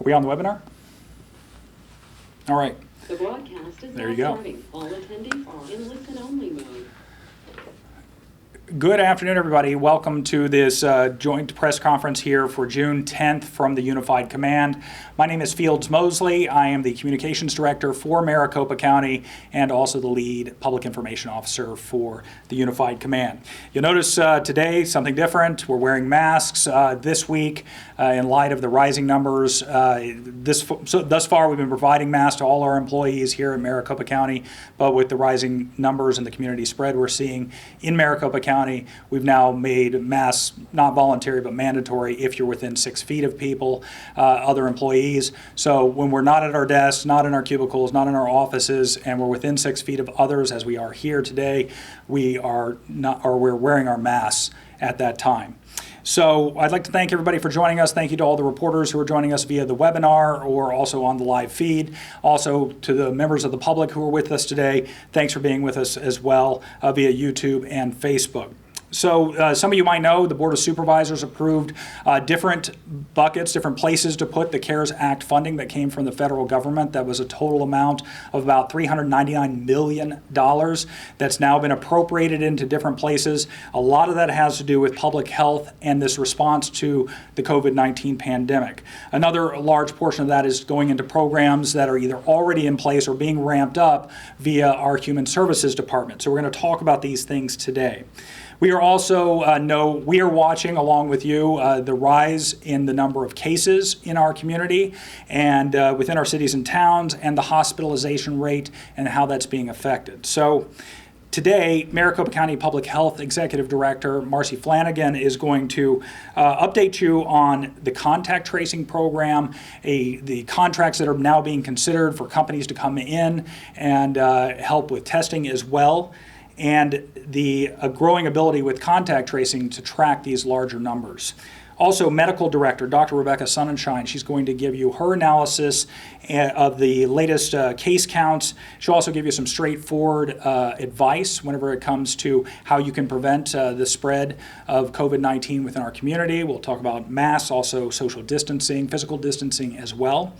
we on the webinar? All right. The broadcast is There now you go. starting. All attendees are in listen-only mode. Good afternoon, everybody. Welcome to this joint press conference here for June 10th from the Unified Command. My name is Fields Mosley. I am the Communications Director for Maricopa County and also the lead Public Information Officer for the Unified Command. You'll notice today something different. We're wearing masks this week in light of the rising numbers. Thus far, we've been providing masks to all our employees here in Maricopa County, but with the rising numbers and the community spread we're seeing in Maricopa County, we've now made masks not voluntary but mandatory if you're within 6 feet of people, other employees. So when we're not at our desks, not in our cubicles, not in our offices, and we're within 6 feet of others, as we are here today, we're wearing our masks at that time. So I'd like to thank everybody for joining us. Thank you to all the reporters who are joining us via the webinar or also on the live feed. Also to the members of the public who are with us today, thanks for being with us as well via YouTube and Facebook. So some of you might know the Board of Supervisors approved different buckets, different places to put the CARES Act funding that came from the federal government. That was a total amount of about $399 million that's now been appropriated into different places. A lot of that has to do with public health and this response to the COVID-19 pandemic. Another large portion of that is going into programs that are either already in place or being ramped up via our Human Services Department. So we're going to talk about these things today. We are also we are watching along with you the rise in the number of cases in our community and within our cities and towns and the hospitalization rate and how that's being affected. So today, Maricopa County Public Health Executive Director Marcy Flanagan is going to update you on the contact tracing program, the contracts that are now being considered for companies to come in and help with testing as well, and the growing ability with contact tracing to track these larger numbers. Also, Medical Director Dr. Rebecca Sunenshine, she's going to give you her analysis of the latest case counts. She'll also give you some straightforward advice whenever it comes to how you can prevent the spread of COVID-19 within our community. We'll talk about masks, also social distancing, physical distancing as well.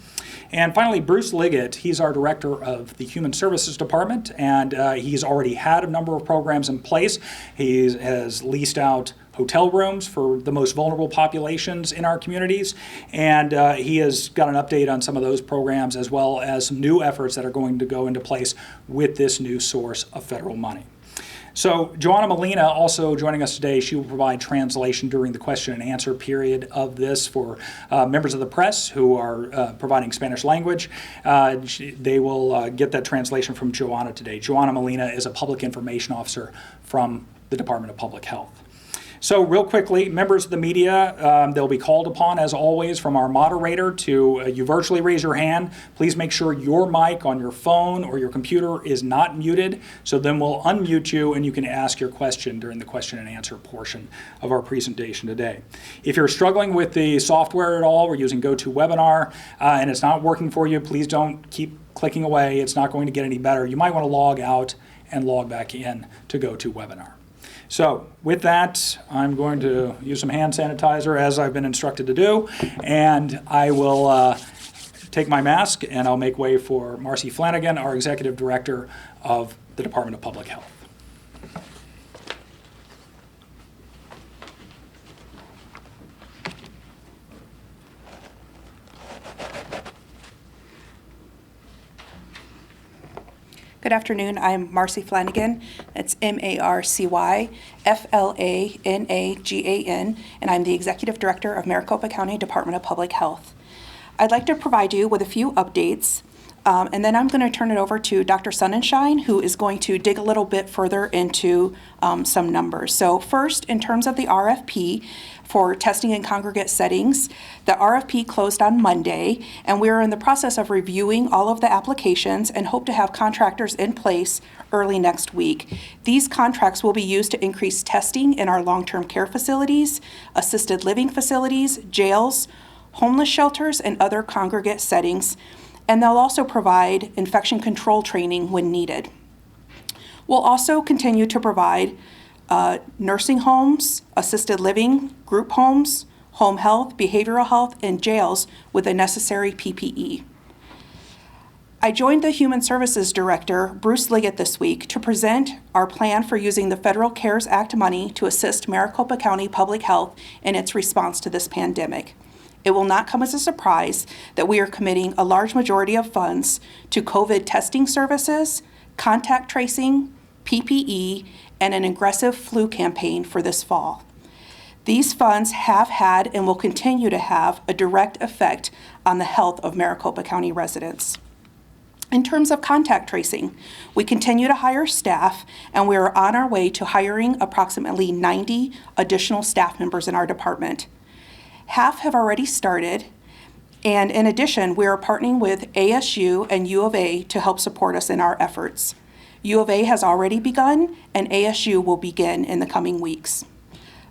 And finally, Bruce Liggett, he's our Director of the Human Services Department, and he's already had a number of programs in place. He has leased out hotel rooms for the most vulnerable populations in our communities, and he has got an update on some of those programs as well as some new efforts that are going to go into place with this new source of federal money. So Joanna Molina also joining us today. She will provide translation during the question and answer period of this for members of the press who are providing Spanish language. They will get that translation from Joanna today. Joanna Molina is a public information officer from the Department of Public Health. So real quickly, members of the media, they'll be called upon, as always, from our moderator to you virtually raise your hand. Please make sure your mic on your phone or your computer is not muted, so then we'll unmute you and you can ask your question during the question and answer portion of our presentation today. If you're struggling with the software at all, we're using GoToWebinar, and it's not working for you, please don't keep clicking away. It's not going to get any better. You might want to log out and log back in to GoToWebinar. So with that, I'm going to use some hand sanitizer as I've been instructed to do, and I will take my mask and I'll make way for Marcy Flanagan, our Executive Director of the Department of Public Health. Good afternoon. I'm Marcy Flanagan. That's MarcyFlanagan, and I'm the Executive Director of Maricopa County Department of Public Health. I'd like to provide you with a few updates, and then I'm going to turn it over to Dr. Sunenshine, who is going to dig a little bit further into some numbers. So first, in terms of the RFP, for testing in congregate settings. The RFP closed on Monday, and we're in the process of reviewing all of the applications and hope to have contractors in place early next week. These contracts will be used to increase testing in our long-term care facilities, assisted living facilities, jails, homeless shelters, and other congregate settings, and they'll also provide infection control training when needed. We'll also continue to provide nursing homes, assisted living, group homes, home health, behavioral health, and jails with the necessary PPE. I joined the Human Services Director, Bruce Liggett, this week to present our plan for using the Federal CARES Act money to assist Maricopa County Public Health in its response to this pandemic. It will not come as a surprise that we are committing a large majority of funds to COVID testing services, contact tracing, PPE, and an aggressive flu campaign for this fall. These funds have had and will continue to have a direct effect on the health of Maricopa County residents. In terms of contact tracing, we continue to hire staff, and we are on our way to hiring approximately 90 additional staff members in our department. Half have already started, and in addition, we are partnering with ASU and U of A to help support us in our efforts. U of A has already begun, and ASU will begin in the coming weeks.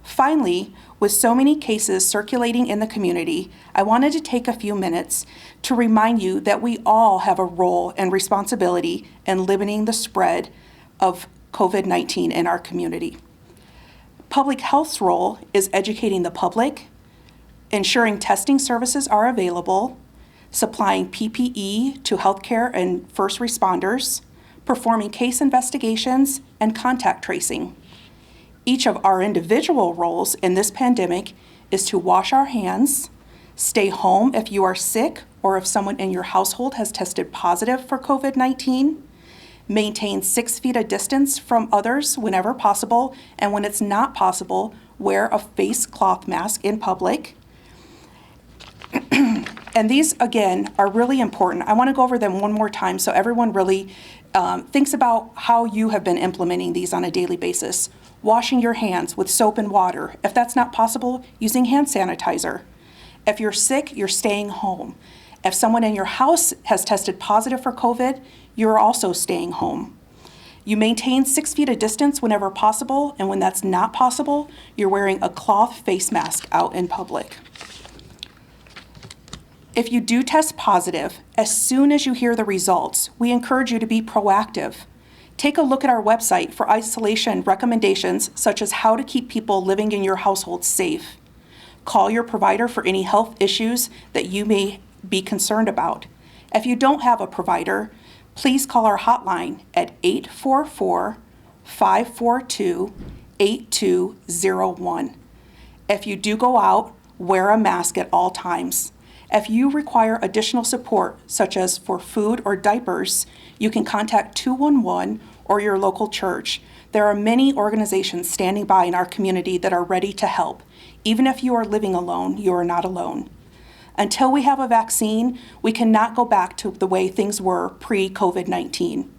Finally, with so many cases circulating in the community, I wanted to take a few minutes to remind you that we all have a role and responsibility in limiting the spread of COVID-19 in our community. Public health's role is educating the public, ensuring testing services are available, supplying PPE to healthcare and first responders, performing case investigations, and contact tracing. Each of our individual roles in this pandemic is to wash our hands, stay home if you are sick or if someone in your household has tested positive for COVID-19, maintain 6 feet of distance from others whenever possible, and when it's not possible, wear a face cloth mask in public. And these, again, are really important. I want to go over them one more time so everyone really thinks about how you have been implementing these on a daily basis. Washing your hands with soap and water. If that's not possible, using hand sanitizer. If you're sick, you're staying home. If someone in your house has tested positive for COVID, you're also staying home. You maintain 6 feet of distance whenever possible, and when that's not possible, you're wearing a cloth face mask out in public. If you do test positive, as soon as you hear the results, we encourage you to be proactive. Take a look at our website for isolation recommendations, such as how to keep people living in your household safe. Call your provider for any health issues that you may be concerned about. If you don't have a provider, please call our hotline at 844-542-8201. If you do go out, wear a mask at all times. If you require additional support, such as for food or diapers, you can contact 211 or your local church. There are many organizations standing by in our community that are ready to help. Even if you are living alone, you are not alone. Until we have a vaccine, we cannot go back to the way things were pre-COVID-19.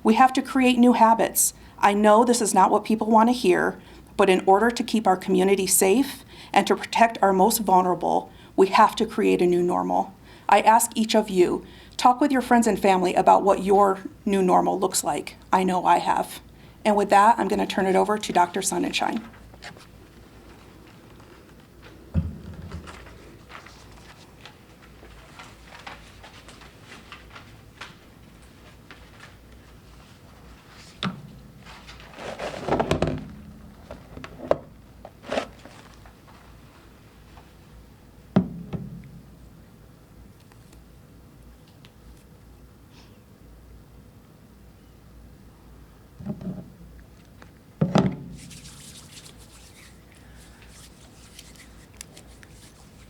We have to create new habits. I know this is not what people want to hear, but in order to keep our community safe and to protect our most vulnerable, we have to create a new normal. I ask each of you, talk with your friends and family about what your new normal looks like. I know I have. And with that, I'm going to turn it over to Dr. Sunenshine.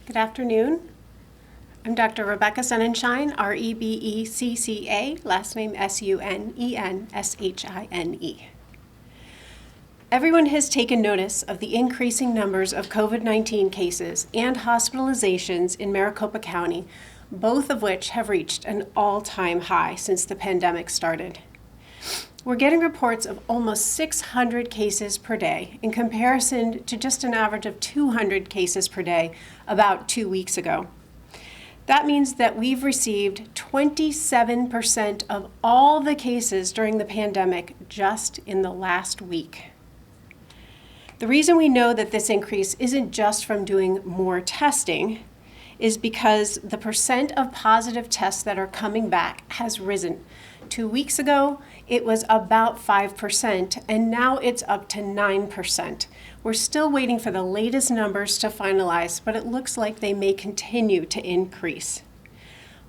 Good afternoon. I'm Dr. Rebecca Sunenshine, R-E-B-E-C-C-A, last name S-U-N-E-N-S-H-I-N-E. Everyone has taken notice of the increasing numbers of COVID-19 cases and hospitalizations in Maricopa County, both of which have reached an all-time high since the pandemic started. We're getting reports of almost 600 cases per day in comparison to just an average of 200 cases per day about 2 weeks ago. That means that we've received 27% of all the cases during the pandemic just in the last week. The reason we know that this increase isn't just from doing more testing is because the percent of positive tests that are coming back has risen 2 weeks ago, it was about 5%, and now it's up to 9%. We're still waiting for the latest numbers to finalize, but it looks like they may continue to increase.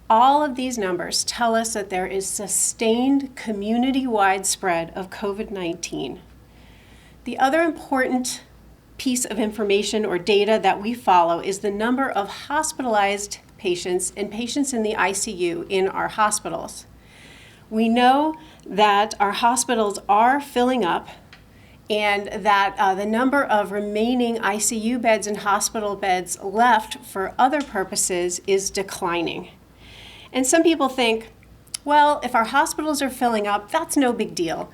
All of these numbers tell us that there is sustained community-wide spread of COVID-19. The other important piece of information or data that we follow is the number of hospitalized patients and patients in the ICU in our hospitals. We know that our hospitals are filling up and that the number of remaining ICU beds and hospital beds left for other purposes is declining. And some people think, well, if our hospitals are filling up, that's no big deal.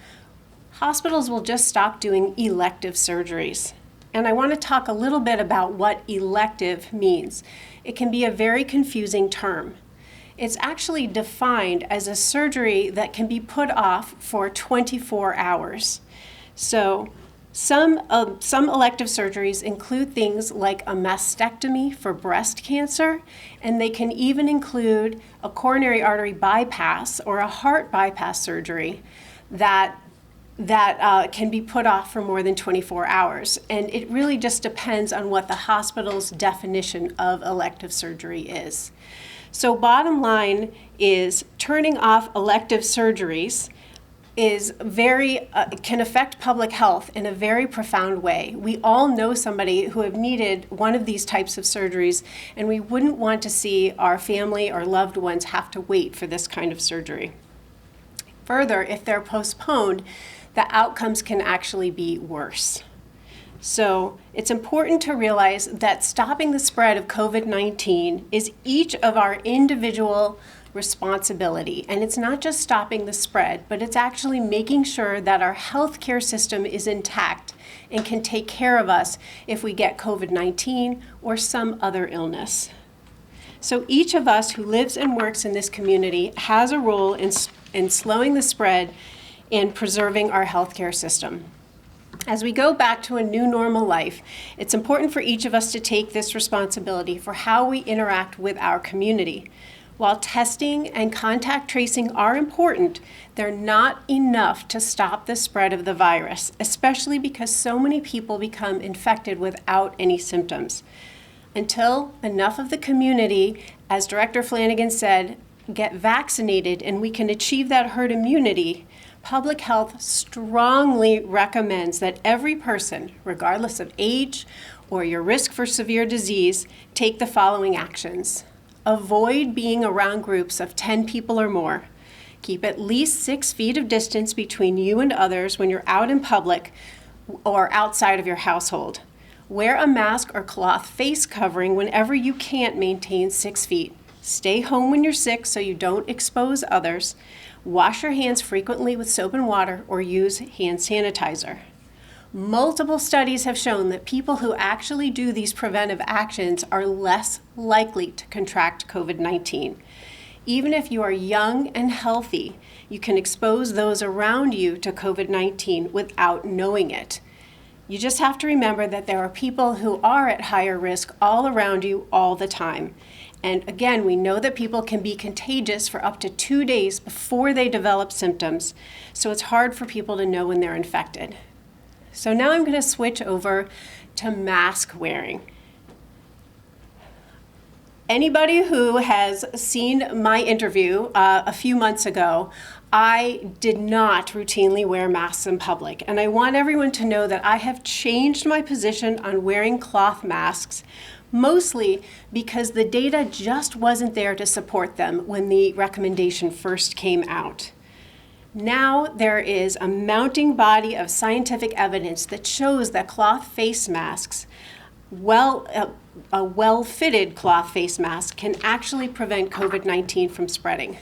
Hospitals will just stop doing elective surgeries. And I want to talk a little bit about what elective means. It can be a very confusing term. It's actually defined as a surgery that can be put off for 24 hours. So some elective surgeries include things like a mastectomy for breast cancer, and they can even include a coronary artery bypass or a heart bypass surgery that can be put off for more than 24 hours. And it really just depends on what the hospital's definition of elective surgery is. So bottom line is turning off elective surgeries is can affect public health in a very profound way. We all know somebody who have needed one of these types of surgeries, and we wouldn't want to see our family or loved ones have to wait for this kind of surgery. Further, if they're postponed, the outcomes can actually be worse. So it's important to realize that stopping the spread of COVID-19 is each of our individual responsibility. And it's not just stopping the spread, but it's actually making sure that our healthcare system is intact and can take care of us if we get COVID-19 or some other illness. So each of us who lives and works in this community has a role in slowing the spread and preserving our healthcare system. As we go back to a new normal life, it's important for each of us to take this responsibility for how we interact with our community. While testing and contact tracing are important, they're not enough to stop the spread of the virus, especially because so many people become infected without any symptoms. Until enough of the community, as Director Flanagan said, get vaccinated and we can achieve that herd immunity, public health strongly recommends that every person, regardless of age or your risk for severe disease, take the following actions. Avoid being around groups of 10 people or more. Keep at least 6 feet of distance between you and others when you're out in public or outside of your household. Wear a mask or cloth face covering whenever you can't maintain 6 feet. Stay home when you're sick so you don't expose others. Wash your hands frequently with soap and water or use hand sanitizer. Multiple studies have shown that people who actually do these preventive actions are less likely to contract COVID-19. Even if you are young and healthy, you can expose those around you to COVID-19 without knowing it. You just have to remember that there are people who are at higher risk all around you all the time. And again, we know that people can be contagious for up to 2 days before they develop symptoms, so it's hard for people to know when they're infected. So now I'm going to switch over to mask wearing. Anybody who has seen my interview a few months ago, I did not routinely wear masks in public. And I want everyone to know that I have changed my position on wearing cloth masks, mostly because the data just wasn't there to support them when the recommendation first came out. Now there is a mounting body of scientific evidence that shows that cloth face masks, a well-fitted cloth face mask, can actually prevent COVID-19 from spreading.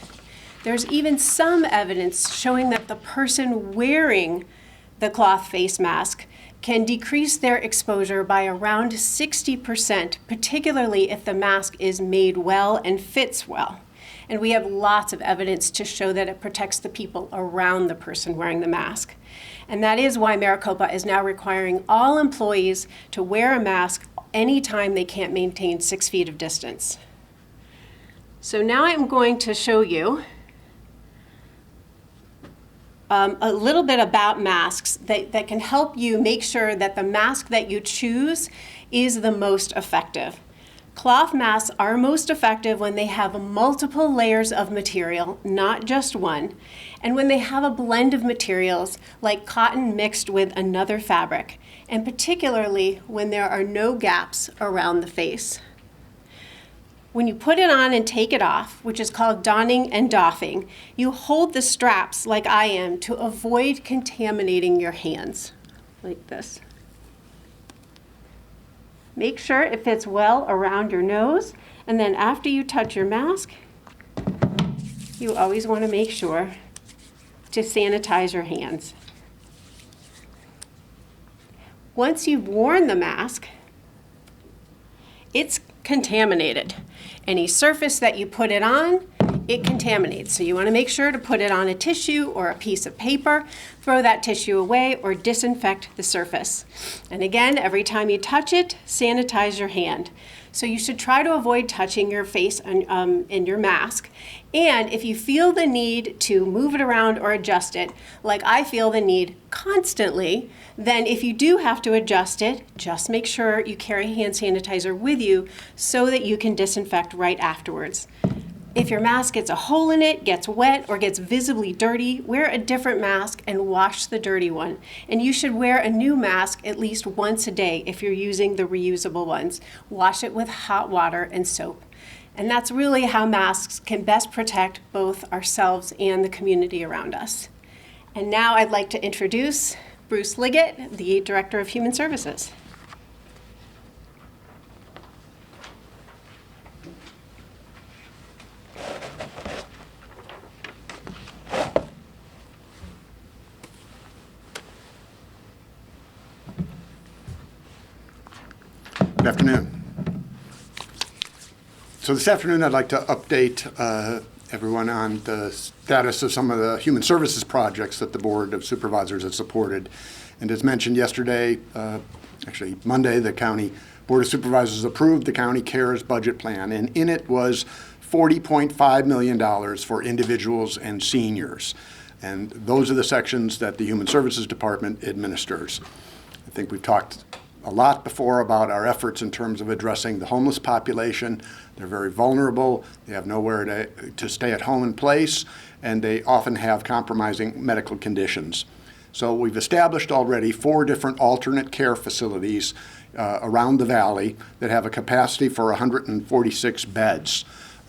There's even some evidence showing that the person wearing the cloth face mask can decrease their exposure by around 60%, particularly if the mask is made well and fits well. And we have lots of evidence to show that it protects the people around the person wearing the mask. And that is why Maricopa is now requiring all employees to wear a mask anytime they can't maintain 6 feet of distance. So now I'm going to show you a little bit about masks that can help you make sure that the mask that you choose is the most effective. Cloth masks are most effective when they have multiple layers of material, not just one, and when they have a blend of materials like cotton mixed with another fabric, and particularly when there are no gaps around the face. When you put it on and take it off, which is called donning and doffing, you hold the straps like I am to avoid contaminating your hands, like this. Make sure it fits well around your nose, and then after you touch your mask, you always want to make sure to sanitize your hands. Once you've worn the mask, it's contaminated. Any surface that you put it on, it contaminates. So you want to make sure to put it on a tissue or a piece of paper, throw that tissue away, or disinfect the surface. And again, every time you touch it, sanitize your hand. So you should try to avoid touching your face in your mask. And if you feel the need to move it around or adjust it, like I feel the need constantly, then if you do have to adjust it, just make sure you carry hand sanitizer with you so that you can disinfect right afterwards. If your mask gets a hole in it, gets wet, or gets visibly dirty, wear a different mask and wash the dirty one. And you should wear a new mask at least once a day if you're using the reusable ones. Wash it with hot water and soap. And that's really how masks can best protect both ourselves and the community around us. And now I'd like to introduce Bruce Liggett, the Director of Human Services. Good afternoon. So this afternoon I'd like to update everyone on the status of some of the human services projects that the Board of Supervisors has supported. And as mentioned yesterday, actually Monday, the County Board of Supervisors approved the County CARES budget plan, and in it was $40.5 million for individuals and seniors. And those are the sections that the Human Services Department administers. I think we've talked a lot before about our efforts in terms of addressing the homeless population. They're very vulnerable. They have nowhere to stay at home in place, and they often have compromising medical conditions. So we've established already 4 different alternate care facilities around the valley that have a capacity for 146 beds.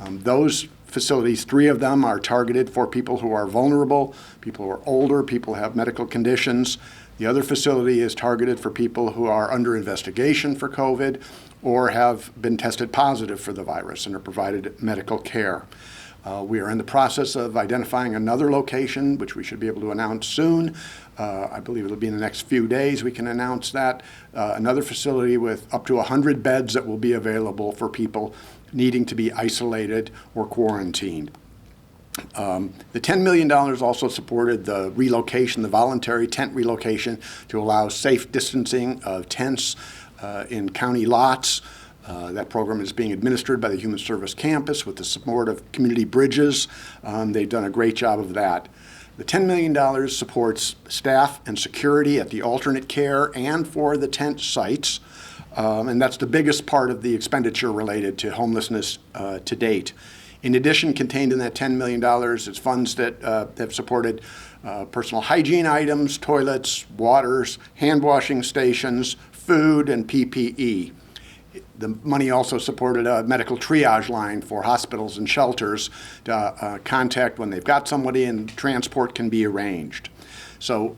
Those facilities, 3 of them are targeted for people who are vulnerable, people who are older, people who have medical conditions. The other facility is targeted for people who are under investigation for COVID or have been tested positive for the virus and are provided medical care. We are in the process of identifying another location, which we should be able to announce soon. I believe it'll be in the next few days we can announce that. Another facility with up to 100 beds that will be available for people needing to be isolated or quarantined. The $10 million also supported the relocation, the voluntary tent relocation to allow safe distancing of tents in county lots. That program is being administered by the Human Service Campus with the support of Community Bridges. They've done a great job of that. The $10 million supports staff and security at the alternate care and for the tent sites. And that's the biggest part of the expenditure related to homelessness to date. In addition, contained in that $10 million is funds that have supported personal hygiene items, toilets, waters, hand washing stations, food, and PPE. The money also supported a medical triage line for hospitals and shelters to contact when they've got somebody and transport can be arranged. So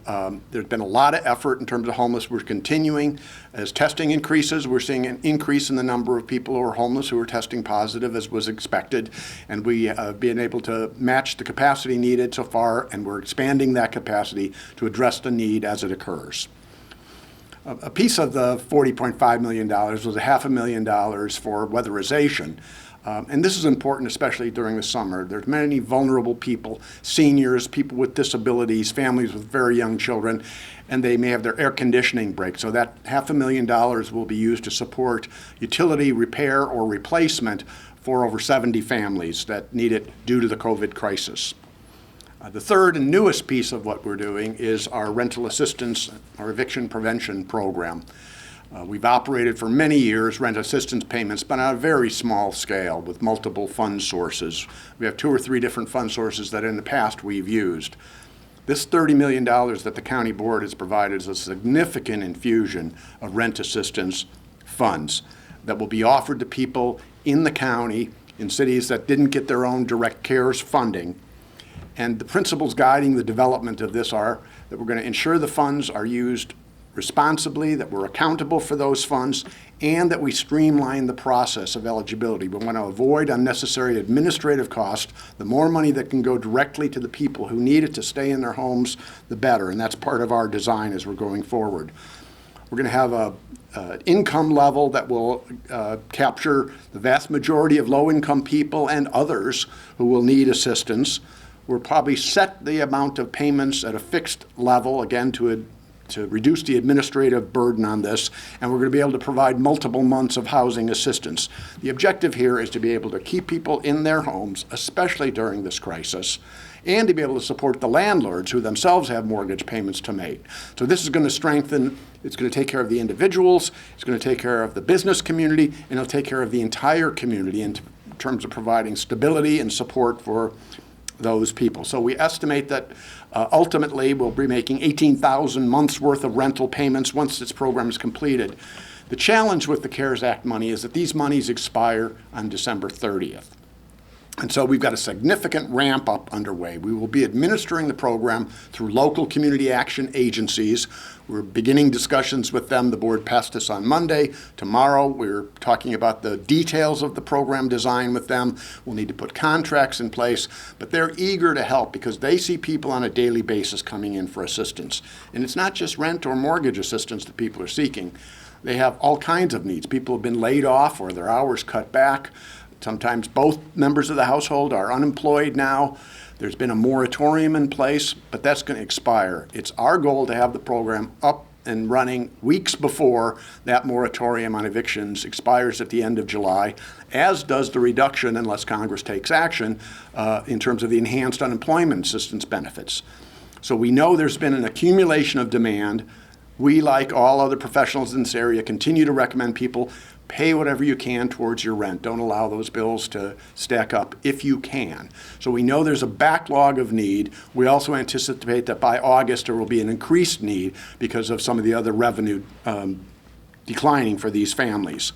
there's been a lot of effort in terms of homeless. We're continuing. As testing increases, we're seeing an increase in the number of people who are homeless who are testing positive, as was expected. And we have been able to match the capacity needed so far, and we're expanding that capacity to address the need as it occurs. A piece of the $40.5 million was $500,000 for weatherization. And this is important, especially during the summer. There's many vulnerable people, seniors, people with disabilities, families with very young children, and they may have their air conditioning break. So that $500,000 will be used to support utility repair or replacement for over 70 families that need it due to the COVID crisis. The third and newest piece of what we're doing is our rental assistance, our eviction prevention program. We've operated for many years rent assistance payments, but on a very small scale with multiple fund sources. We have 2 or 3 different fund sources that in the past we've used. This $30 million that the county board has provided is a significant infusion of rent assistance funds that will be offered to people in the county in cities that didn't get their own direct CARES funding. And the principles guiding the development of this are that we're going to ensure the funds are used responsibly, that we're accountable for those funds, and that we streamline the process of eligibility. We want to avoid unnecessary administrative costs. The more money that can go directly to the people who need it to stay in their homes, the better. And that's part of our design as we're going forward. We're going to have an income level that will capture the vast majority of low-income people and others who will need assistance. We'll probably set the amount of payments at a fixed level, again, to reduce the administrative burden on this, and we're going to be able to provide multiple months of housing assistance. The objective here is to be able to keep people in their homes, especially during this crisis, and to be able to support the landlords who themselves have mortgage payments to make. So this is going to strengthen, it's going to take care of the individuals, it's going to take care of the business community, and it'll take care of the entire community in terms of providing stability and support for those people. So we estimate that ultimately we'll be making 18,000 months worth of rental payments once this program is completed. The challenge with the CARES Act money is that these monies expire on December 30th. And so we've got a significant ramp up underway. We will be administering the program through local community action agencies. We're beginning discussions with them. The board passed this on Monday. Tomorrow we're talking about the details of the program design with them. We'll need to put contracts in place, but they're eager to help because they see people on a daily basis coming in for assistance. And it's not just rent or mortgage assistance that people are seeking. They have all kinds of needs. People have been laid off or their hours cut back. Sometimes both members of the household are unemployed now. There's been a moratorium in place, but that's going to expire. It's our goal to have the program up and running weeks before that moratorium on evictions expires at the end of July, as does the reduction, unless Congress takes action, in terms of the enhanced unemployment assistance benefits. So we know there's been an accumulation of demand. We, like all other professionals in this area, continue to recommend people pay whatever you can towards your rent. Don't allow those bills to stack up if you can. So we know there's a backlog of need. We also anticipate that by August there will be an increased need because of some of the other revenue declining for these families.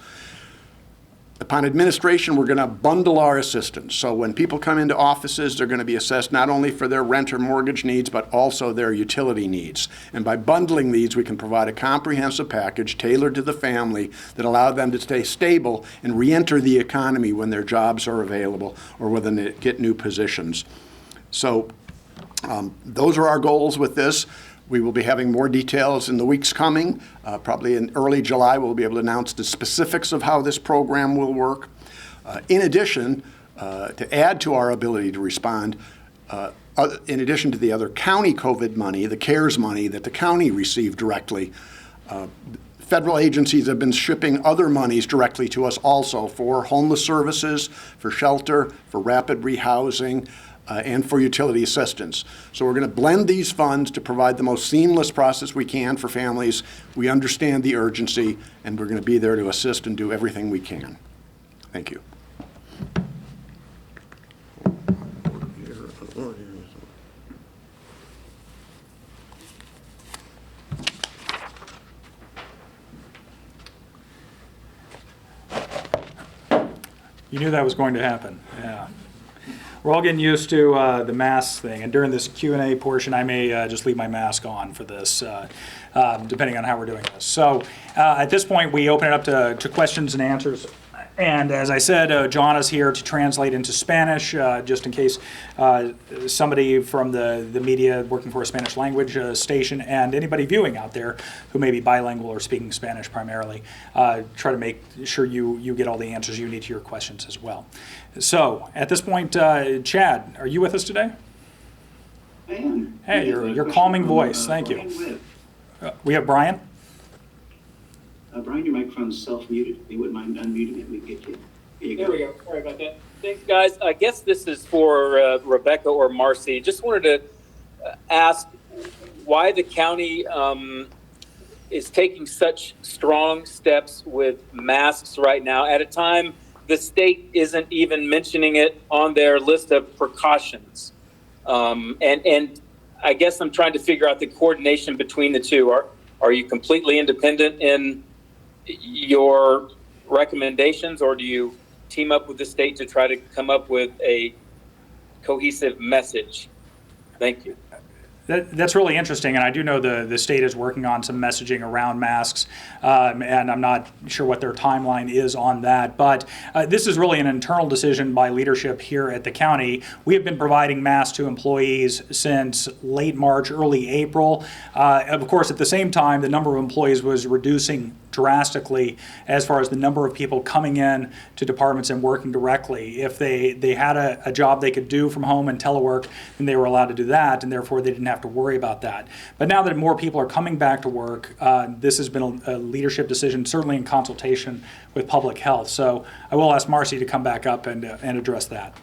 Upon administration, we're going to bundle our assistance. So when people come into offices, they're going to be assessed not only for their rent or mortgage needs, but also their utility needs. And by bundling these, we can provide a comprehensive package tailored to the family that allows them to stay stable and re-enter the economy when their jobs are available or when they get new positions. So those are our goals with this. We will be having more details in the weeks coming. Probably in early July, we'll be able to announce the specifics of how this program will work. In addition, to add to our ability to respond, in addition to the other county COVID money, the CARES money that the county received directly, federal agencies have been shipping other monies directly to us also for homeless services, for shelter, for rapid rehousing, and for utility assistance. So we're going to blend these funds to provide the most seamless process we can for families. We understand the urgency, and we're going to be there to assist and do everything we can. Thank you. You knew that was going to happen, yeah. We're all getting used to the mask thing, and during this Q&A portion, I may just leave my mask on for this, depending on how we're doing this. So at this point, we open it up to questions and answers. And as I said, John is here to translate into Spanish, just in case somebody from the media working for a Spanish language station and anybody viewing out there who may be bilingual or speaking Spanish primarily, try to make sure you get all the answers you need to your questions as well. So at this point, Chad, are you with us today? I am. Hey, your calming voice. Thank you. We have Brian. Brian, your microphone's self-muted. If you wouldn't mind unmuting it, we can get you. Here you There go. we go. Sorry about that. Thanks, guys. I guess this is for Rebecca or Marcy. Just wanted to ask why the county is taking such strong steps with masks right now at a time the state isn't even mentioning it on their list of precautions. And I guess I'm trying to figure out the coordination between the two. Are you completely independent in your recommendations, or do you team up with the state to try to come up with a cohesive message? Thank you. That's really interesting, and I do know the state is working on some messaging around masks, and I'm not sure what their timeline is on that. But this is really an internal decision by leadership here at the county. We have been providing masks to employees since late March, early April. Of course, at the same time, the number of employees was reducing drastically as far as the number of people coming in to departments and working directly. If they had a job they could do from home and telework, then they were allowed to do that, and therefore they didn't have to worry about that. But now that more people are coming back to work, this has been a leadership decision, certainly in consultation with public health. So I will ask Marcy to come back up and address that.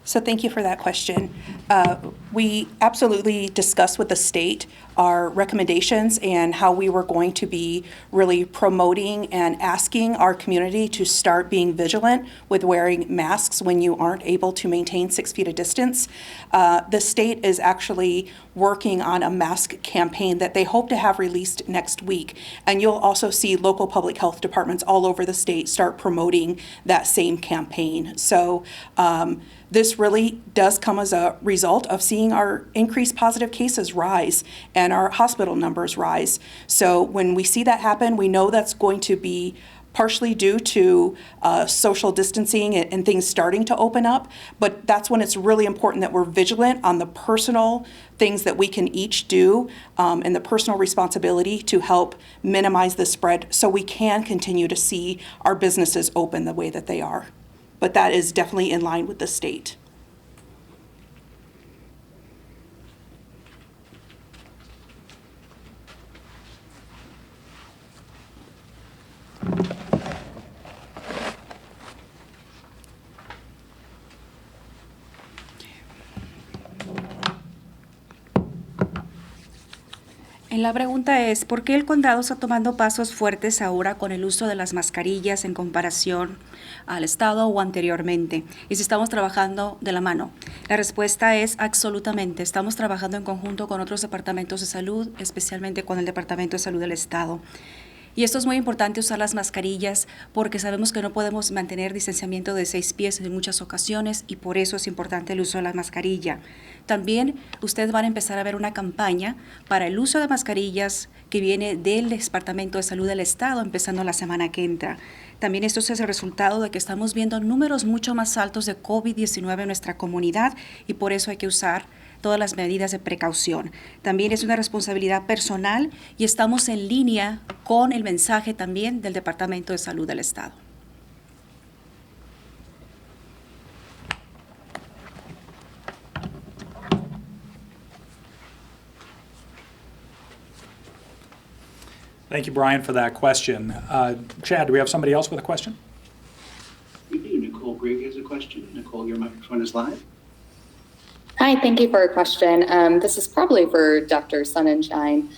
So thank you for that question. We absolutely discussed with the state our recommendations and how we were going to be really promoting and asking our community to start being vigilant with wearing masks when you aren't able to maintain 6 feet of distance. The state is actually working on a mask campaign that they hope to have released next week. And you'll also see local public health departments all over the state start promoting that same campaign. So this really does come as a result of seeing our increased positive cases rise and our hospital numbers rise. So when we see that happen, we know that's going to be partially due to social distancing and things starting to open up, but that's when it's really important that we're vigilant on the personal things that we can each do and the personal responsibility to help minimize the spread so we can continue to see our businesses open the way that they are. But that is definitely in line with the state. La pregunta es, ¿por qué el condado está tomando pasos fuertes ahora con el uso de las mascarillas en comparación al estado o anteriormente? Y si estamos trabajando de la mano. La respuesta es absolutamente. Estamos trabajando en conjunto con otros departamentos de salud, especialmente con el Departamento de Salud del Estado. Y esto es muy importante, usar las mascarillas, porque sabemos que no podemos mantener distanciamiento de 6 pies en muchas ocasiones y por eso es importante el uso de la mascarilla. También ustedes van a empezar a ver una campaña para el uso de mascarillas que viene del Departamento de Salud del Estado, empezando la semana que entra. También esto es el resultado de que estamos viendo números mucho más altos de COVID-19 en nuestra comunidad y por eso hay que usar todas las medidas de precaución. También es una responsabilidad personal y estamos en línea con el mensaje también del Departamento de Salud del Estado. Thank you, Brian, for that question. Chad, do we have somebody else with a question? We do. Nicole Grigg has a question. Nicole, your microphone is live. Hi, thank you for a question. This is probably for Dr. Sunenshine.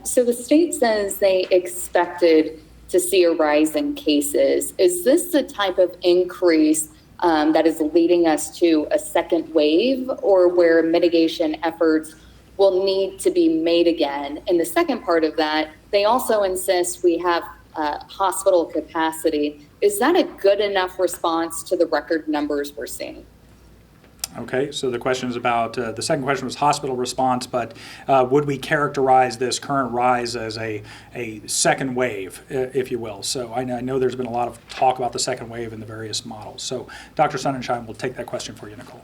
So the state says they expected to see a rise in cases. Is this the type of increase that is leading us to a second wave, or where mitigation efforts will need to be made again? And the second part of that, they also insist we have hospital capacity. Is that a good enough response to the record numbers we're seeing? Okay, so the question is about, the second question was hospital response, but would we characterize this current rise as a second wave, if you will? So I know there's been a lot of talk about the second wave in the various models. So Dr. Sunenshine will take that question for you, Nicole.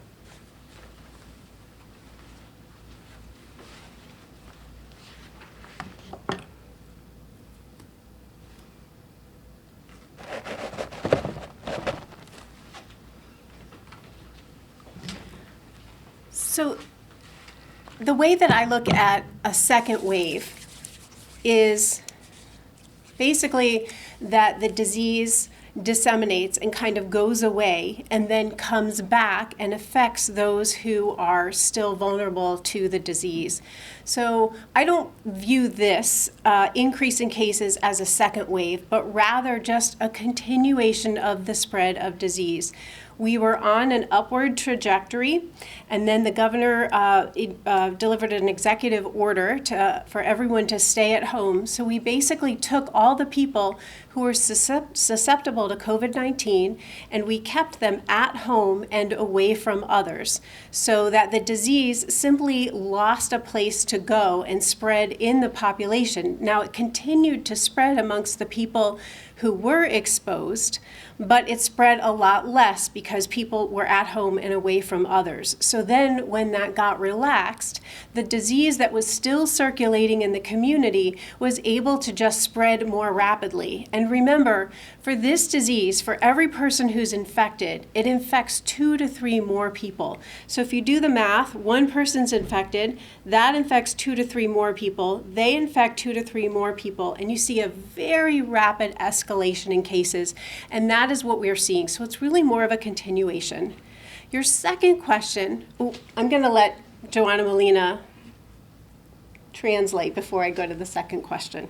So the way that I look at a second wave is basically that the disease disseminates and kind of goes away and then comes back and affects those who are still vulnerable to the disease. So I don't view this increase in cases as a second wave, but rather just a continuation of the spread of disease. We were on an upward trajectory, and then the governor delivered an executive order for everyone to stay at home. So we basically took all the people who were susceptible to COVID-19, and we kept them at home and away from others, so that the disease simply lost a place to go and spread in the population. Now, it continued to spread amongst the people who were exposed, but it spread a lot less because people were at home and away from others. So then when that got relaxed, the disease that was still circulating in the community was able to just spread more rapidly. And remember, for this disease, for every person who's infected, it infects 2 to 3 more people. So if you do the math, one person's infected, that infects 2 to 3 more people, they infect 2 to 3 more people, and you see a very rapid escalation in cases, and that is what we're seeing. So it's really more of a continuation. Your second question, I'm going to let Joanna Molina translate before I go to the second question.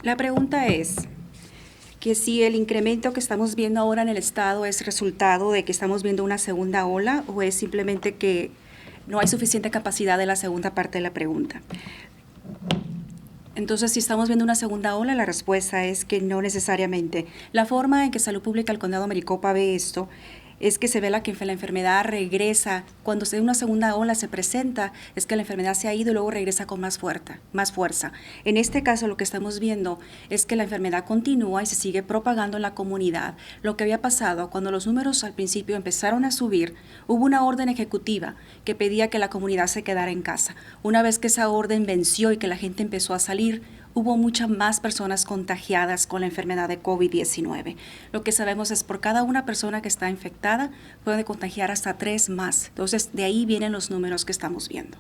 La pregunta es que si el incremento que estamos viendo ahora en el estado es resultado de que estamos viendo una segunda ola o es simplemente que no hay suficiente capacidad de la segunda parte de la pregunta. Entonces, si estamos viendo una segunda ola, la respuesta es que no necesariamente. La forma en que Salud Pública del Condado de Maricopa ve esto es que se ve la enfermedad regresa. Cuando una segunda ola se presenta, es que la enfermedad se ha ido y luego regresa con más fuerza. En este caso, lo que estamos viendo es que la enfermedad continúa y se sigue propagando en la comunidad. Lo que había pasado, cuando los números al principio empezaron a subir, hubo una orden ejecutiva que pedía que la comunidad se quedara en casa. Una vez que esa orden venció y que la gente empezó a salir, hubo muchas más personas contagiadas con la enfermedad de COVID-19. Lo que sabemos es por cada una persona que está infectada, puede contagiar hasta 3 más. Entonces, de ahí vienen los números que estamos viendo.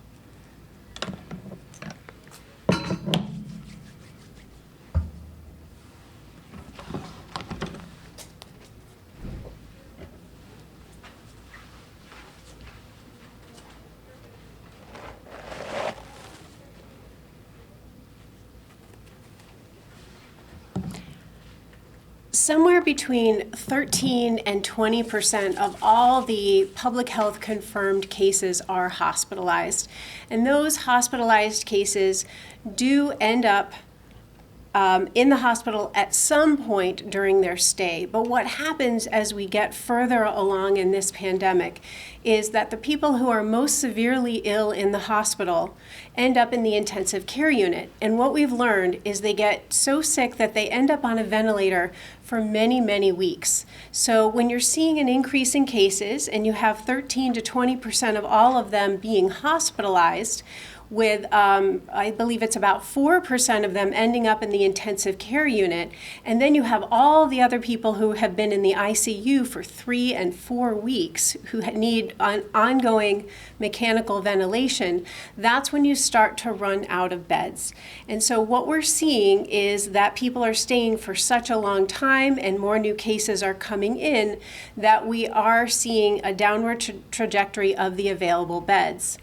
Somewhere between 13 and 20% of all the public health confirmed cases are hospitalized. And those hospitalized cases do end up in the hospital at some point during their stay. But what happens as we get further along in this pandemic is that the people who are most severely ill in the hospital end up in the intensive care unit. And what we've learned is they get so sick that they end up on a ventilator for many, many weeks. So when you're seeing an increase in cases and you have 13 to 20% of all of them being hospitalized, with, I believe it's about 4% of them ending up in the intensive care unit. And then you have all the other people who have been in the ICU for 3 and 4 weeks who need ongoing mechanical ventilation. That's when you start to run out of beds. And so what we're seeing is that people are staying for such a long time and more new cases are coming in that we are seeing a downward trajectory of the available beds.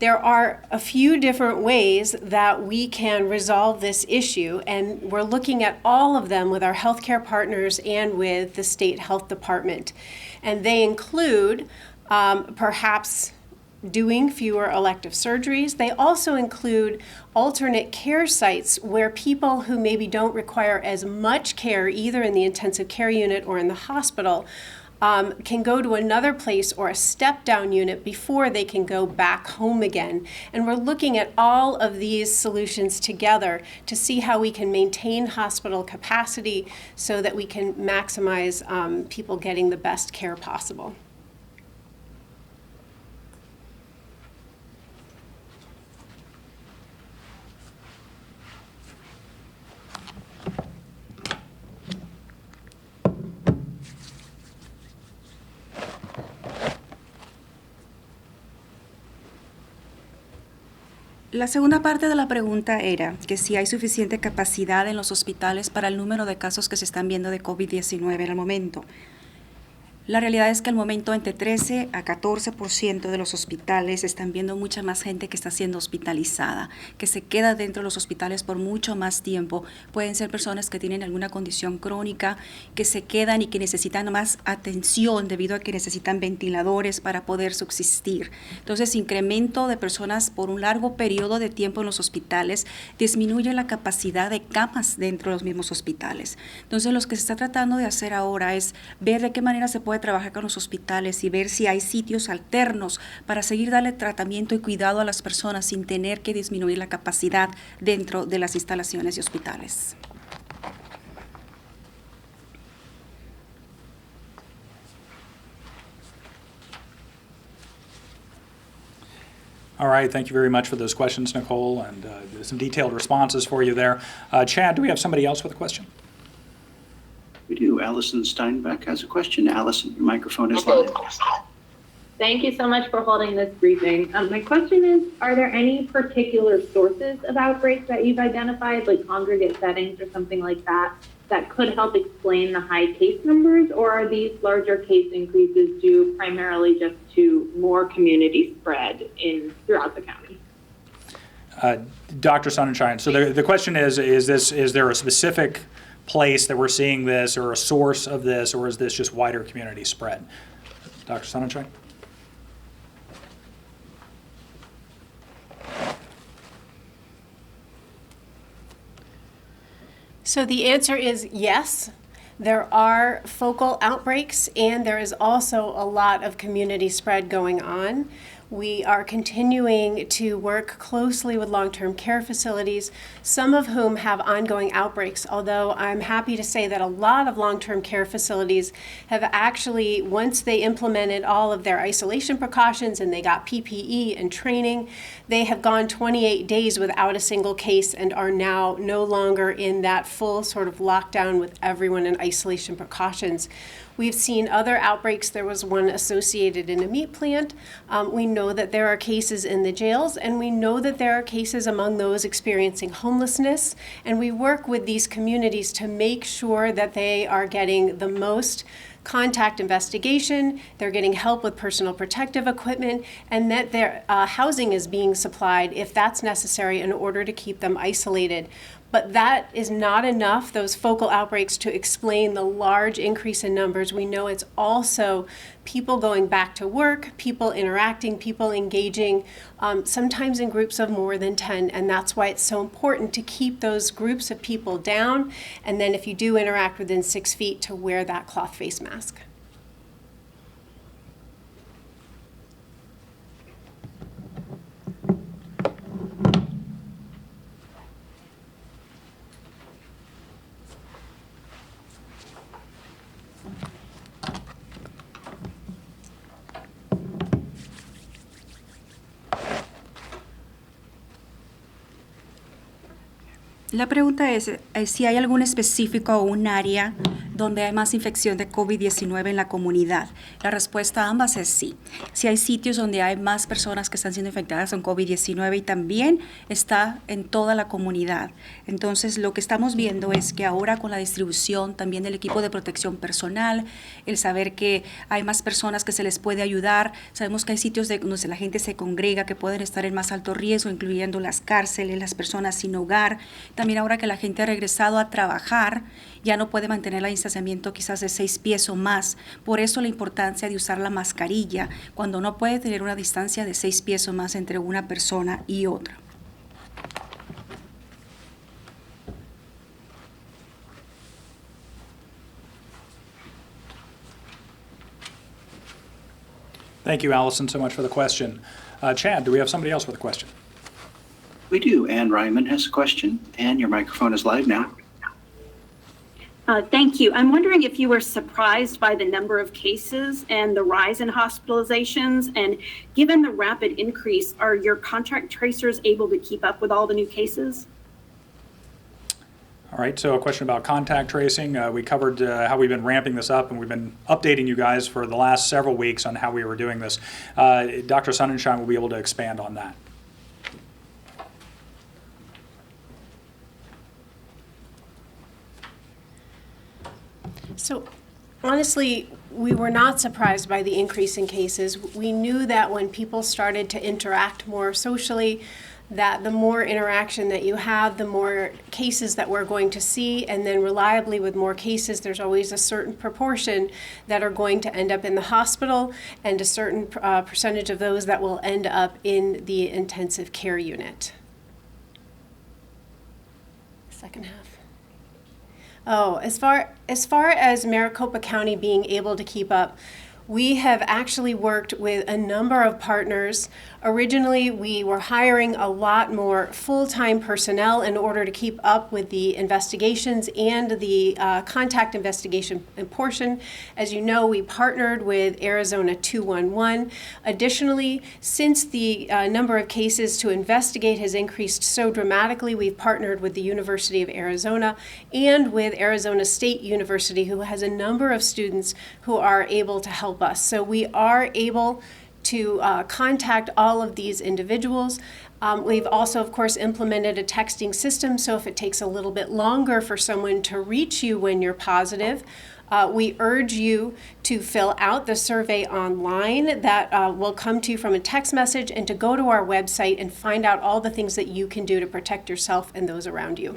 There are a few different ways that we can resolve this issue, and we're looking at all of them with our healthcare partners and with the state health department. And they include perhaps doing fewer elective surgeries. They also include alternate care sites where people who maybe don't require as much care either in the intensive care unit or in the hospital can go to another place or a step-down unit before they can go back home again. And we're looking at all of these solutions together to see how we can maintain hospital capacity so that we can maximize people getting the best care possible. La segunda parte de la pregunta era que si hay suficiente capacidad en los hospitales para el número de casos que se están viendo de COVID-19 en el momento. La realidad es que al momento entre 13 a 14% de los hospitales están viendo mucha más gente que está siendo hospitalizada, que se queda dentro de los hospitales por mucho más tiempo. Pueden ser personas que tienen alguna condición crónica, que se quedan y que necesitan más atención debido a que necesitan ventiladores para poder subsistir. Entonces, incremento de personas por un largo periodo de tiempo en los hospitales disminuye la capacidad de camas dentro de los mismos hospitales. Entonces, lo que se está tratando de hacer ahora es ver de qué manera se puede trabajar con los hospitales y ver si hay sitios alternos para seguir darle tratamiento y cuidado a las personas sin tener que disminuir la capacidad dentro de las instalaciones y hospitales. All right, thank you very much for those questions, Nicole, and some detailed responses for you there. Chad, do we have somebody else with a question? We do. Allison Steinbeck has a question. Allison, your microphone is live. Thank you so much for holding this briefing. My question is, are there any particular sources of outbreaks that you've identified, like congregate settings or something like that, that could help explain the high case numbers, or are these larger case increases due primarily just to more community spread throughout the county? Dr. Sunenshine, so the question is there a specific place that we're seeing this or a source of this, or is this just wider community spread? Dr. Sunenshine? So the answer is yes. There are focal outbreaks, and there is also a lot of community spread going on. We are continuing to work closely with long-term care facilities, some of whom have ongoing outbreaks, although I'm happy to say that a lot of long-term care facilities have actually, once they implemented all of their isolation precautions and they got PPE and training, they have gone 28 days without a single case and are now no longer in that full sort of lockdown with everyone in isolation precautions. We've seen other outbreaks. There was one associated in a meat plant. We know that there are cases in the jails, and we know that there are cases among those experiencing homelessness. And we work with these communities to make sure that they are getting the most contact investigation, they're getting help with personal protective equipment, and that their housing is being supplied if that's necessary in order to keep them isolated. But that is not enough, those focal outbreaks, to explain the large increase in numbers. We know it's also people going back to work, people interacting, people engaging, sometimes in groups of more than 10. And that's why it's so important to keep those groups of people down. And then if you do interact within 6 feet, to wear that cloth face mask. La pregunta es si hay algún específico o un área donde hay más infección de COVID-19 en la comunidad. La respuesta a ambas es sí. Si hay sitios donde hay más personas que están siendo infectadas con COVID-19 y también está en toda la comunidad. Entonces, lo que estamos viendo es que ahora con la distribución también del equipo de protección personal, el saber que hay más personas que se les puede ayudar, sabemos que hay sitios donde la gente se congrega que pueden estar en más alto riesgo, incluyendo las cárceles, las personas sin hogar. También ahora que la gente ha regresado a trabajar, ya no puede mantener el distanciamiento quizás de 6 pies o más. Por eso la importancia de usar la mascarilla cuando no puede tener una distancia de 6 pies o más entre una persona y otra. Thank you, Allison, so much for the question. Chad, do we have somebody else with a question? We do. Ann Ryman has a question. Ann, your microphone is live now. Thank you. I'm wondering if you were surprised by the number of cases and the rise in hospitalizations, and given the rapid increase, are your contact tracers able to keep up with all the new cases? All right, so a question about contact tracing. We covered how we've been ramping this up, and we've been updating you guys for the last several weeks on how we were doing this. Dr. Sunenshine will be able to expand on that. So honestly, we were not surprised by the increase in cases. We knew that when people started to interact more socially, that the more interaction that you have, the more cases that we're going to see, and then reliably with more cases, there's always a certain proportion that are going to end up in the hospital and a certain percentage of those that will end up in the intensive care unit. Second half. Oh, as far as Maricopa County being able to keep up, we have actually worked with a number of partners. Originally, we were hiring a lot more full-time personnel in order to keep up with the investigations and the contact investigation portion. As you know, we partnered with Arizona 211. Additionally, since the number of cases to investigate has increased so dramatically, we've partnered with the University of Arizona and with Arizona State University, who has a number of students who are able to help us. So we are able to contact all of these individuals. We've also, of course, implemented a texting system, so if it takes a little bit longer for someone to reach you when you're positive, we urge you to fill out the survey online that will come to you from a text message, and to go to our website and find out all the things that you can do to protect yourself and those around you.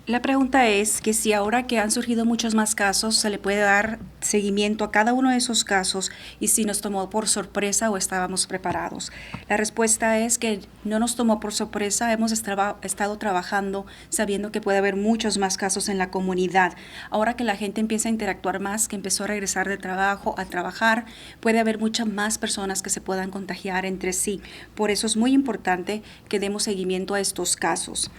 La pregunta es que si ahora que han surgido muchos más casos, se le puede dar seguimiento a cada uno de esos casos y si nos tomó por sorpresa o estábamos preparados. La respuesta es que no nos tomó por sorpresa, hemos estado trabajando sabiendo que puede haber muchos más casos en la comunidad. Ahora que la gente empieza a interactuar más, que empezó a regresar de trabajo a trabajar, puede haber muchas más personas que se puedan contagiar entre sí. Por eso es muy importante que demos seguimiento a estos casos.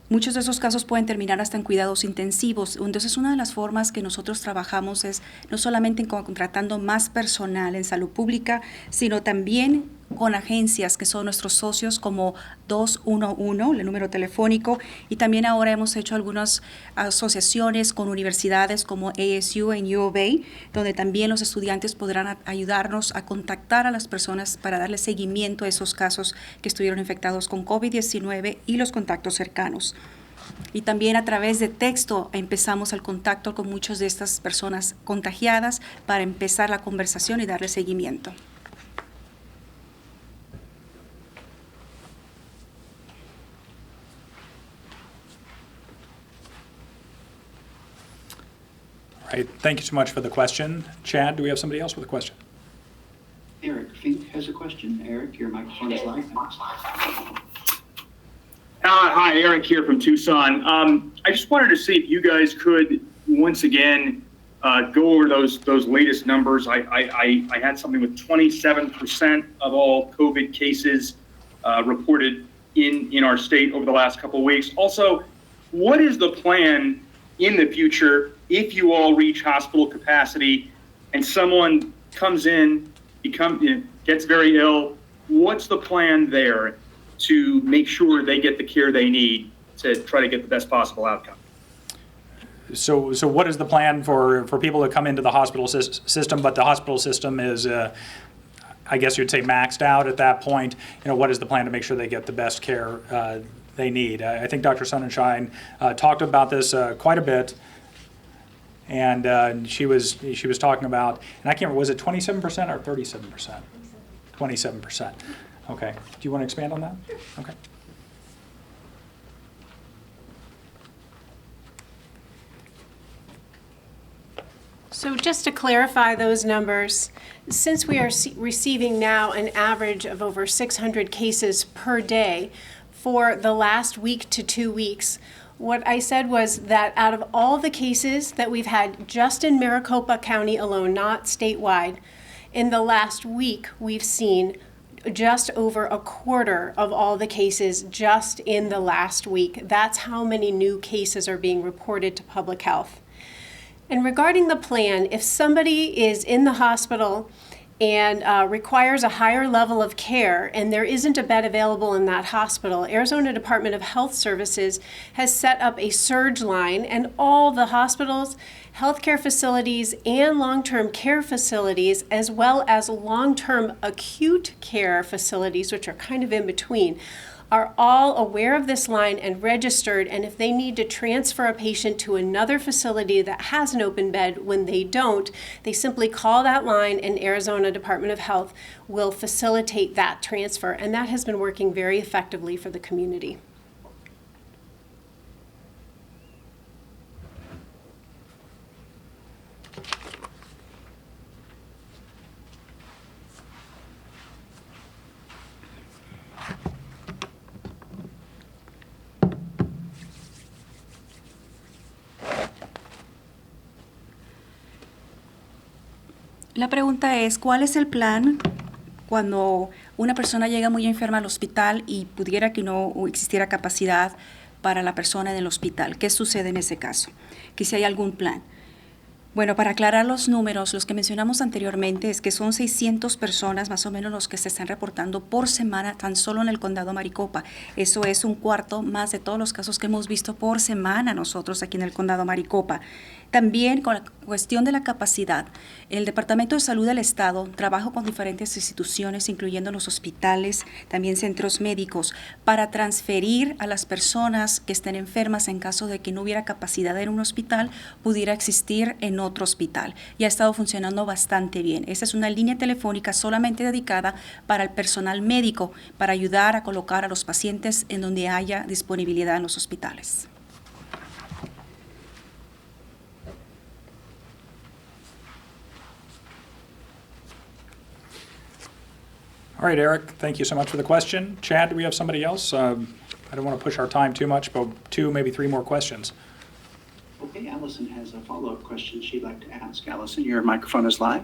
Muchos de esos casos pueden terminar hasta en cuidados intensivos. Entonces, una de las formas que nosotros trabajamos es no solamente contratando más personal en salud pública, sino también con agencias que son nuestros socios como 211, el número telefónico, y también ahora hemos hecho algunas asociaciones con universidades como ASU en U of A, donde también los estudiantes podrán ayudarnos a contactar a las personas para darle seguimiento a esos casos que estuvieron infectados con COVID-19 y los contactos cercanos. Y también a través de texto empezamos el contacto con muchas de estas personas contagiadas para empezar la conversación y darle seguimiento. All right, thank you so much for the question. Chad, do we have somebody else with a question? Eric Fink has a question. Eric, your microphone is live. Hi, Eric here from Tucson. I just wanted to see if you guys could once again go over those latest numbers. I had something with 27% of all COVID cases reported in our state over the last couple of weeks. Also, what is the plan in the future if you all reach hospital capacity and someone comes in, gets very ill? What's the plan there to make sure they get the care they need to try to get the best possible outcome? So what is the plan for people to come into the hospital system, but the hospital system is, I guess you'd say, maxed out at that point? What is the plan to make sure they get the best care they need? I think Dr. Sunenshine talked about this quite a bit, and she was talking about, and I can't remember, was it 27% or 37%? 27%. Okay. Do you want to expand on that? Okay. So just to clarify those numbers, since we are receiving now an average of over 600 cases per day for the last week to 2 weeks, what I said was that out of all the cases that we've had just in Maricopa County alone, not statewide, in the last week we've seen just over a quarter of all the cases just in the last week. That's how many new cases are being reported to public health. And regarding the plan, if somebody is in the hospital and requires a higher level of care, and there isn't a bed available in that hospital, Arizona Department of Health Services has set up a surge line, and all the hospitals, healthcare facilities, and long-term care facilities, as well as long-term acute care facilities, which are kind of in between, are all aware of this line and registered, and if they need to transfer a patient to another facility that has an open bed when they don't, they simply call that line and Arizona Department of Health will facilitate that transfer, and that has been working very effectively for the community. La pregunta es, ¿cuál es el plan cuando una persona llega muy enferma al hospital y pudiera que no existiera capacidad para la persona en el hospital? ¿Qué sucede en ese caso? Que si hay algún plan. Bueno, para aclarar los números, los que mencionamos anteriormente es que son 600 personas más o menos los que se están reportando por semana tan solo en el condado Maricopa. Eso es un cuarto más de todos los casos que hemos visto por semana nosotros aquí en el condado Maricopa. También con la cuestión de la capacidad, el Departamento de Salud del Estado trabaja con diferentes instituciones, incluyendo los hospitales, también centros médicos, para transferir a las personas que estén enfermas en caso de que no hubiera capacidad en un hospital, pudiera existir en otro hospital. Y ha estado funcionando bastante bien. Esa es una línea telefónica solamente dedicada para el personal médico, para ayudar a colocar a los pacientes en donde haya disponibilidad en los hospitales. All right, Eric, thank you so much for the question. Chad, do we have somebody else? I don't want to push our time too much, but 2, maybe 3 more questions. Okay, Allison has a follow-up question she'd like to ask. Allison, your microphone is live.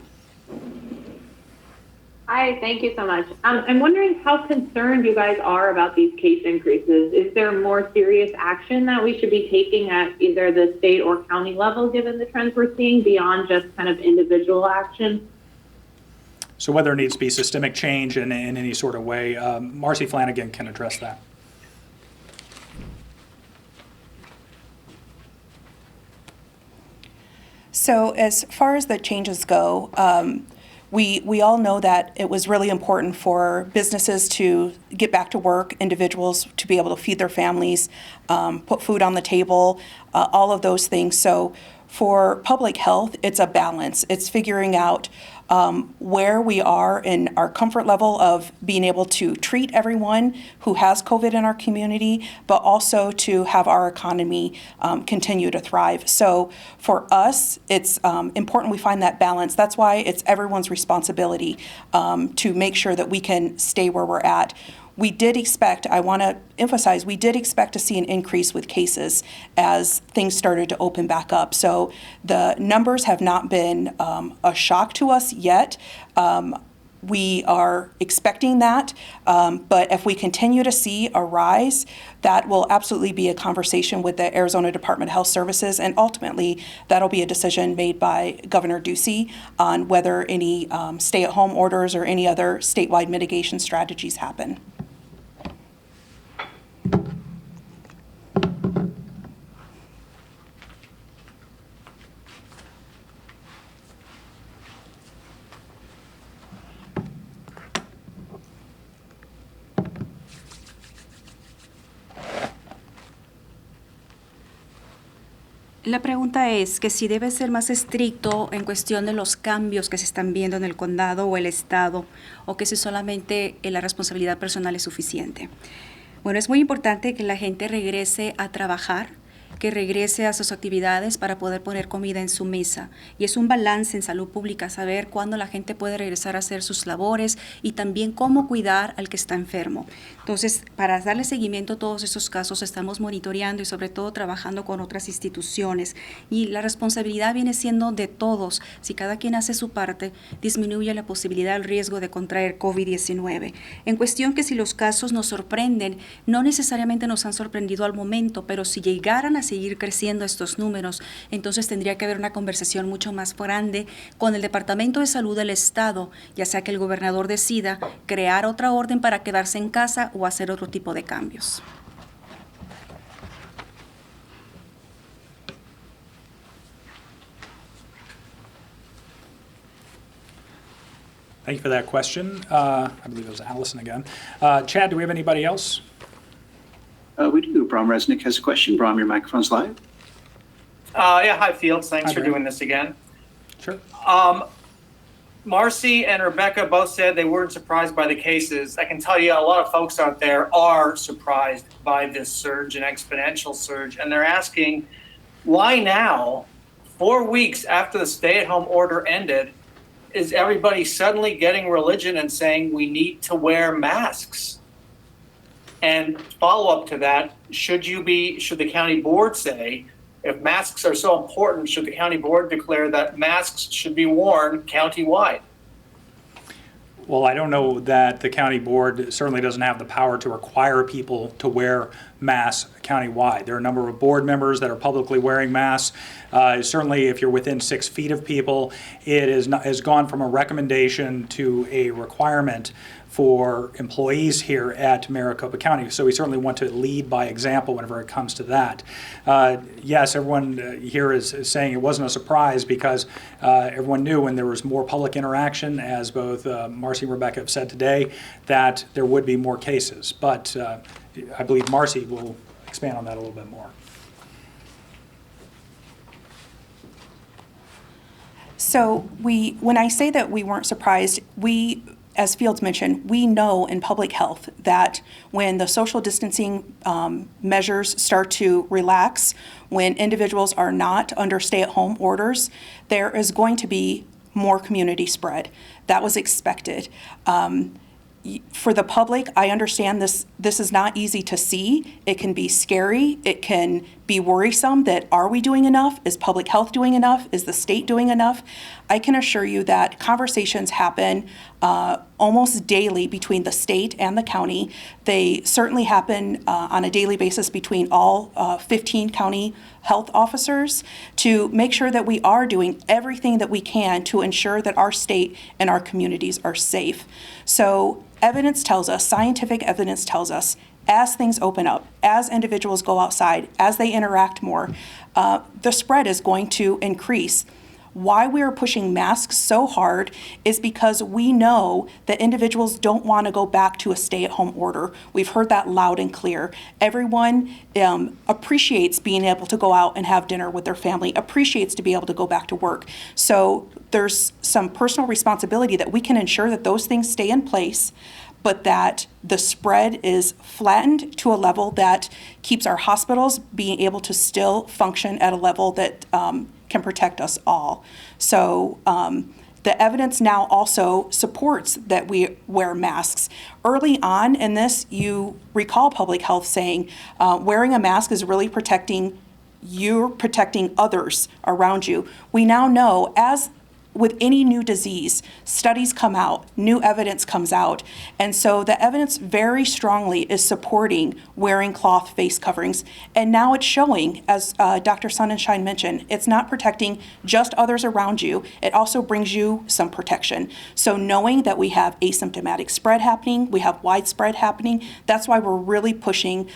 Hi, thank you so much. I'm wondering how concerned you guys are about these case increases. Is there more serious action that we should be taking at either the state or county level, given the trends we're seeing, beyond just kind of individual action? So whether it needs to be systemic change in any sort of way, Marcy Flanagan can address that. So as far as the changes go, we all know that it was really important for businesses to get back to work, individuals to be able to feed their families, put food on the table, all of those things. So for public health, it's a balance. It's figuring out where we are in our comfort level of being able to treat everyone who has COVID in our community, but also to have our economy continue to thrive. So for us, it's important we find that balance. That's why it's everyone's responsibility to make sure that we can stay where we're at. We did expect, I want to emphasize, we did expect to see an increase with cases as things started to open back up. So the numbers have not been a shock to us yet. We are expecting that, but if we continue to see a rise, that will absolutely be a conversation with the Arizona Department of Health Services, and ultimately that'll be a decision made by Governor Ducey on whether any stay-at-home orders or any other statewide mitigation strategies happen. La pregunta es que si debe ser más estricto en cuestión de los cambios que se están viendo en el condado o el estado, o que si solamente la responsabilidad personal es suficiente. Bueno, es muy importante que la gente regrese a trabajar, que regrese a sus actividades para poder poner comida en su mesa. Y es un balance en salud pública saber cuándo la gente puede regresar a hacer sus labores y también cómo cuidar al que está enfermo. Entonces, para darle seguimiento a todos esos casos, estamos monitoreando y sobre todo trabajando con otras instituciones. Y la responsabilidad viene siendo de todos. Si cada quien hace su parte, disminuye la posibilidad, el riesgo de contraer COVID-19. En cuestión que si los casos nos sorprenden, no necesariamente nos han sorprendido al momento, pero si llegaran a seguir creciendo estos números. Entonces tendría que haber una conversación mucho más grande con el Departamento de Salud del Estado, ya sea que el gobernador decida crear otra orden para quedarse en casa o hacer otro tipo de cambios. Thank you for that question. I believe it was Allison again. Chad, do we have anybody else? We do. Bram Resnick has a question. Bram, your microphone's live. Yeah, hi, Fields. Thanks Hi, for Bram. doing this again. Sure. Marcy and Rebecca both said they weren't surprised by the cases. I can tell you a lot of folks out there are surprised by this surge, an exponential surge, and they're asking, why now, 4 weeks after the stay-at-home order ended, is everybody suddenly getting religion and saying we need to wear masks? And follow-up to that, should the county board say, if masks are so important, should the county board declare that masks should be worn countywide? Well, I don't know that the county board certainly doesn't have the power to require people to wear masks countywide. There are a number of board members that are publicly wearing masks. Certainly, if you're within 6 feet of people, it has gone from a recommendation to a requirement for employees here at Maricopa County. So we certainly want to lead by example whenever it comes to that. Yes, everyone here is saying it wasn't a surprise because everyone knew when there was more public interaction, as both Marcy and Rebecca have said today, that there would be more cases. But I believe Marcy will expand on that a little bit more. So when I say that we weren't surprised, as Fields mentioned, we know in public health that when the social distancing measures start to relax, when individuals are not under stay-at-home orders, there is going to be more community spread. That was expected. For the public, I understand this is not easy to see. It can be scary. It can be worrisome that are we doing enough? Is public health doing enough? Is the state doing enough? I can assure you that conversations happen almost daily between the state and the county. They certainly happen on a daily basis between all 15 county health officers to make sure that we are doing everything that we can to ensure that our state and our communities are safe. So evidence tells us, scientific evidence tells us, as things open up, as individuals go outside, as they interact more, the spread is going to increase. Why we are pushing masks so hard is because we know that individuals don't want to go back to a stay-at-home order. We've heard that loud and clear. Everyone appreciates being able to go out and have dinner with their family, appreciates to be able to go back to work. So there's some personal responsibility that we can ensure that those things stay in place, but that the spread is flattened to a level that keeps our hospitals being able to still function at a level that can protect us all. So the evidence now also supports that we wear masks. Early on in this, you recall public health saying wearing a mask is really protecting others around you. We now know, as with any new disease, studies come out, new evidence comes out, and so the evidence very strongly is supporting wearing cloth face coverings. And now it's showing, as Dr. Sunenshine mentioned, it's not protecting just others around you, it also brings you some protection. So knowing that we have asymptomatic spread happening, we have widespread happening, that's why we're really pushing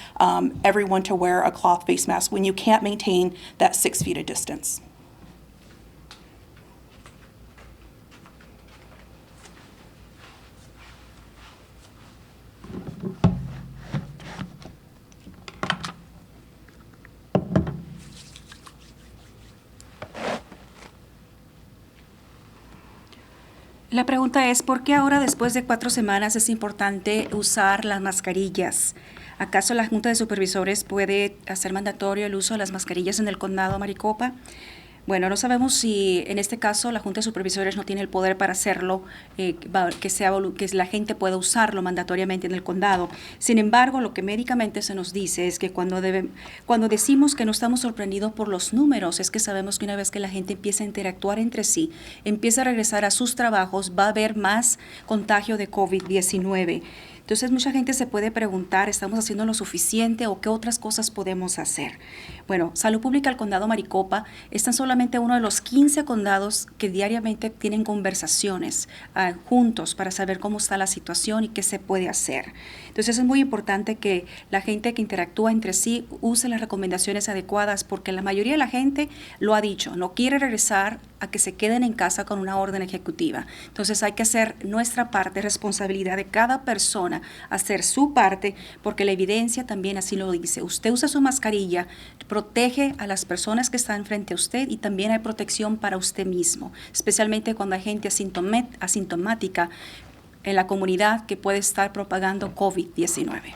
everyone to wear a cloth face mask when you can't maintain that 6 feet of distance. La pregunta es, ¿por qué ahora, después de 4 semanas, es importante usar las mascarillas? ¿Acaso la Junta de Supervisores puede hacer mandatorio el uso de las mascarillas en el condado Maricopa? Bueno, no sabemos si en este caso la Junta de Supervisores no tiene el poder para hacerlo, que la gente pueda usarlo mandatoriamente en el condado. Sin embargo, lo que médicamente se nos dice es que cuando decimos que no estamos sorprendidos por los números, es que sabemos que una vez que la gente empieza a interactuar entre sí, empieza a regresar a sus trabajos, va a haber más contagio de COVID-19. Entonces mucha gente se puede preguntar, ¿estamos haciendo lo suficiente o qué otras cosas podemos hacer? Bueno, Salud Pública del Condado Maricopa es tan solamente uno de los 15 condados que diariamente tienen conversaciones juntos para saber cómo está la situación y qué se puede hacer. Entonces es muy importante que la gente que interactúa entre sí use las recomendaciones adecuadas, porque la mayoría de la gente lo ha dicho, no quiere regresar a que se queden en casa con una orden ejecutiva. Entonces hay que hacer nuestra parte, responsabilidad de cada persona, hacer su parte, porque la evidencia también así lo dice. Usted usa su mascarilla, protege a las personas que están frente a usted y también hay protección para usted mismo, especialmente cuando hay gente asintomática en la comunidad que puede estar propagando COVID-19.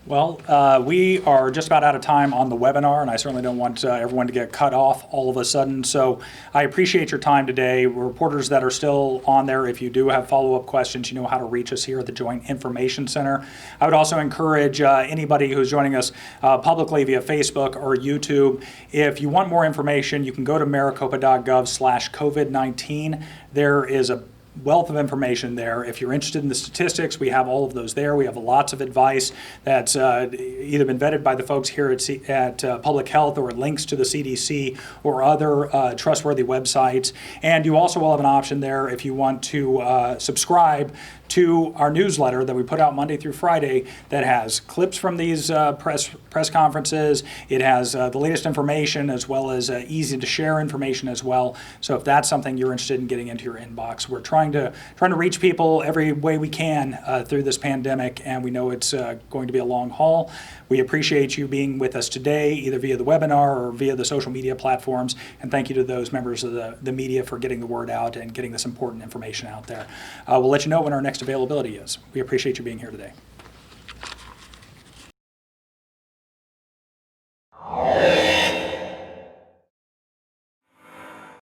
Well, we are just about out of time on the webinar, and I certainly don't want everyone to get cut off all of a sudden. So I appreciate your time today. Reporters that are still on there, if you do have follow-up questions, you know how to reach us here at the Joint Information Center. I would also encourage anybody who's joining us publicly via Facebook or YouTube, if you want more information, you can go to maricopa.gov/COVID-19. There is a wealth of information there. If you're interested in the statistics, we have all of those there. We have lots of advice that's either been vetted by the folks here at Public Health, or links to the CDC or other trustworthy websites. And you also will have an option there if you want to subscribe to our newsletter that we put out Monday through Friday that has clips from these press conferences. It has the latest information, as well as easy to share information as well. So if that's something you're interested in getting into your inbox, we're trying to reach people every way we can through this pandemic, and we know it's going to be a long haul. We appreciate you being with us today, either via the webinar or via the social media platforms, and thank you to those members of the media for getting the word out and getting this important information out there. We'll let you know when our next availability is. We appreciate you being here today.